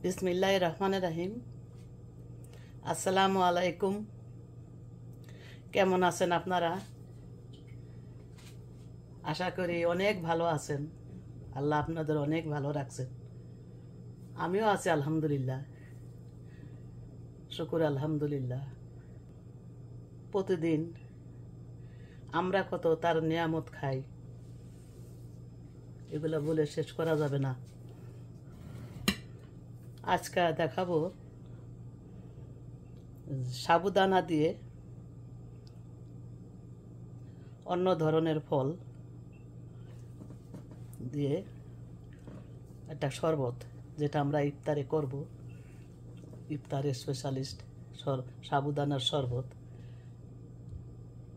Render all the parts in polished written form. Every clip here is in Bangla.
বিসমিল্লাহির রহমানির রহিম। আসসালামু আলাইকুম। কেমন আছেন আপনারা? আশা করি অনেক ভালো আছেন। আল্লাহ আপনাদের অনেক ভালো রাখছেন। আমিও আছি আলহামদুলিল্লাহ, শুকুর আলহামদুলিল্লাহ। প্রতিদিন আমরা কত তার নিয়ামত খাই, এগুলো বলে শেষ করা যাবে না। আজকে দেখাবো সাবুদানা দিয়ে অন্য ধরনের ফল দিয়ে একটা শরবত, যেটা আমরা ইফতারে করব। ইফতারের স্পেশালিস্ট সাবুদানার শরবত।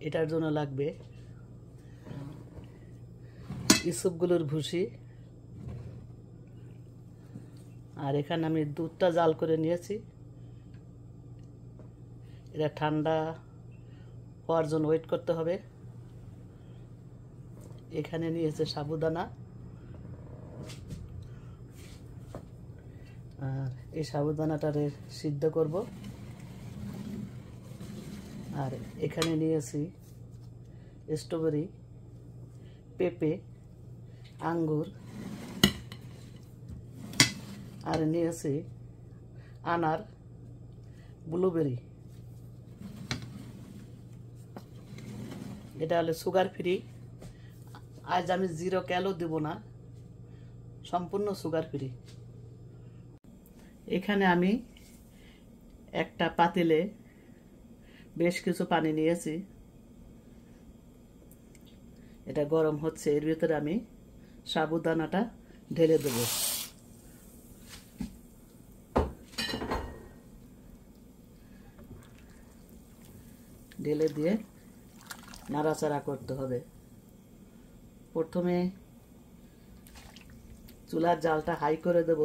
এটার জন্য লাগবে ইসবগুলোর ভুসি, আর এখানে আমি দুধটা জাল করে নিয়েছি। এটা ঠান্ডা হওয়ার জন্য ওয়েট করতে হবে। এখানে নিয়েছে সাবুদানা, আর এই সাবুদানাটারে সিদ্ধ করব। আর এখানে নিয়েছি স্ট্রবেরি, পেঁপে, আঙ্গুর, আর নিয়েছি আনার, ব্লুবেরি। এটা হলো সুগার ফ্রি। আজ আমি 0 ক্যালো দেব না, সম্পূর্ণ সুগার ফ্রি। এখানে আমি একটা পাতিলে বেশ কিছু পানি নিয়েছি। এটা গরম হচ্ছে, এর ভিতরে আমি সাবুদানাটা ঢেলে দেব। ঢেলে দিয়ে নাড়াচাড়া করতে হবে। প্রথমে চুলার জালটা হাই করে দেব,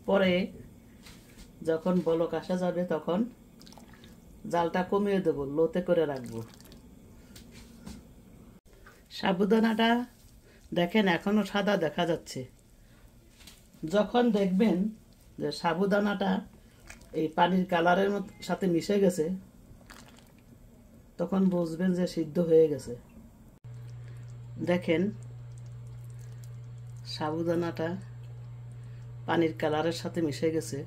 পরে যখন বলক আসা যাবে তখন জালটা কমিয়ে দেব, লোতে করে রাখবো। সাবুদানাটা দেখেন এখনো সাদা দেখা যাচ্ছে। যখন দেখবেন যে সাবুদানাটা এই পানির কালারের সাথে মিশে গেছে, তখন বুঝবেন যে সিদ্ধ হয়ে গেছে। দেখেন সাবুদানাটা পানির কালারের সাথে মিশে গেছে,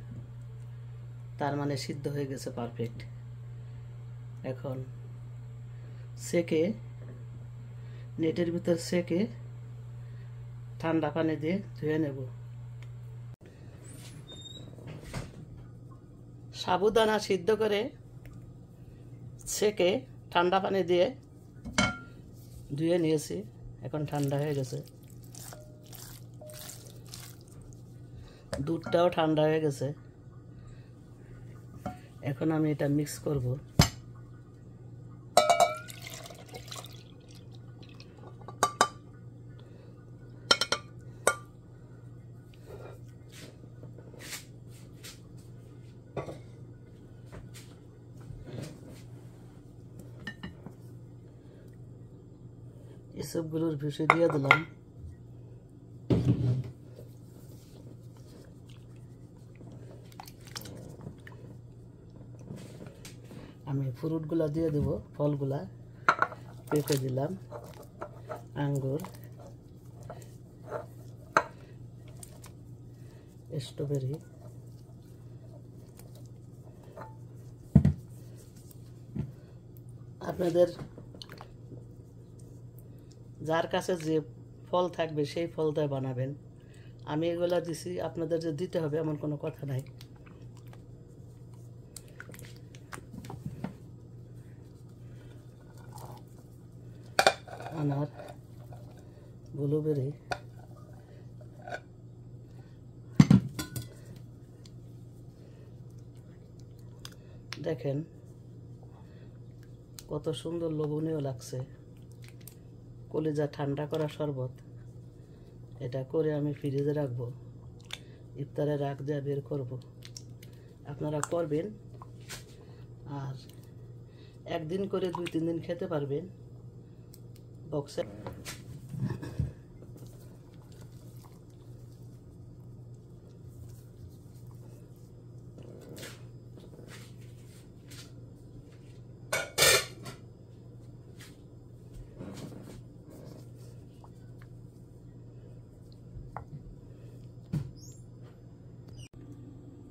তার মানে সিদ্ধ হয়ে গেছে পারফেক্ট। এখন সেকে, নেটের ভিতর সেকে ঠান্ডা পানি দিয়ে ধুয়ে নেব। সাবুদানা সিদ্ধ করে সেকে ঠান্ডা পানি দিয়ে ধুয়ে নিয়েছি। এখন ঠান্ডা হয়ে গেছে, দুধটাও ঠান্ডা হয়ে গেছে। এখন আমি এটা মিক্স করব। এসবগুলোর ভুষি দিয়ে দিলাম। আমি ফ্রুটগুলা দিয়ে দেব, ফলগুলা। পেঁপে দিলাম, আঙ্গুর, স্ট্রবেরি, আপনাদের যার কাছে যে ফল থাকবে সেই ফল দিয়ে বানাবেন। আমি এগুলা দিছি, আপনাদের যে দিতে হবে এমন কোনো কথা নাই। আনার, ব্লুবেরি, দেখেন কত সুন্দর লোভনীয় লাগছে। কলিজা ঠান্ডা করা শরবত। এটা করে আমি ফ্রিজে রাখবো, ইফতারে রাখ দিয়ে বের করব। আপনারা করবেন, আর একদিন করে 2-3 দিন খেতে পারবেন। বক্সে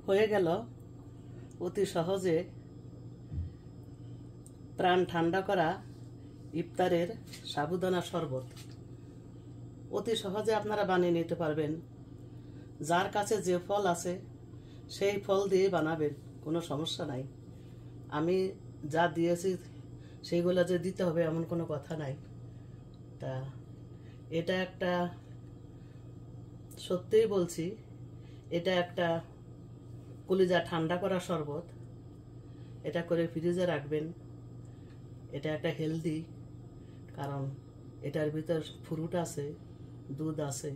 হয়ে গেল অতি সহজে প্রাণ ঠান্ডা করা ইফতারের সাবুদানা শরবত। অতি সহজে আপনারা বানিয়ে নিতে পারবেন। যার কাছে যে ফল আছে সেই ফল দিয়ে বানাবেন, কোনো সমস্যা নাই। আমি যা দিয়েছি সেইগুলো যে দিতে হবে এমন কোনো কথা নাই। তা এটা একটা, সত্যিই বলছি, এটা একটা কলিজা ঠান্ডা করা শরবত। এটা করে ফ্রিজে রাখবেন। এটা একটা হেলদি, কারণ এটার ভিতর ফ্রুট আছে, দুধ আছে,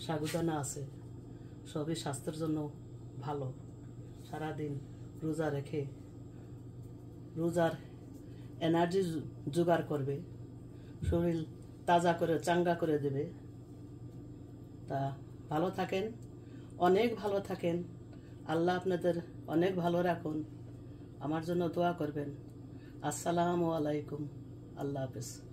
সাবুদানা আছে, সবই স্বাস্থ্যের জন্য ভালো। সারাদিন রোজা রেখে রোজার এনার্জি জোগাড় করবে, শরীর তাজা করে চাঙ্গা করে দেবে। তা ভালো থাকেন, অনেক ভালো থাকেন। আল্লাহ আপনাদের অনেক ভালো রাখুন। আমার জন্য দোয়া করবেন। আসসালামু আলাইকুম। আল্লাহ হাফেজ।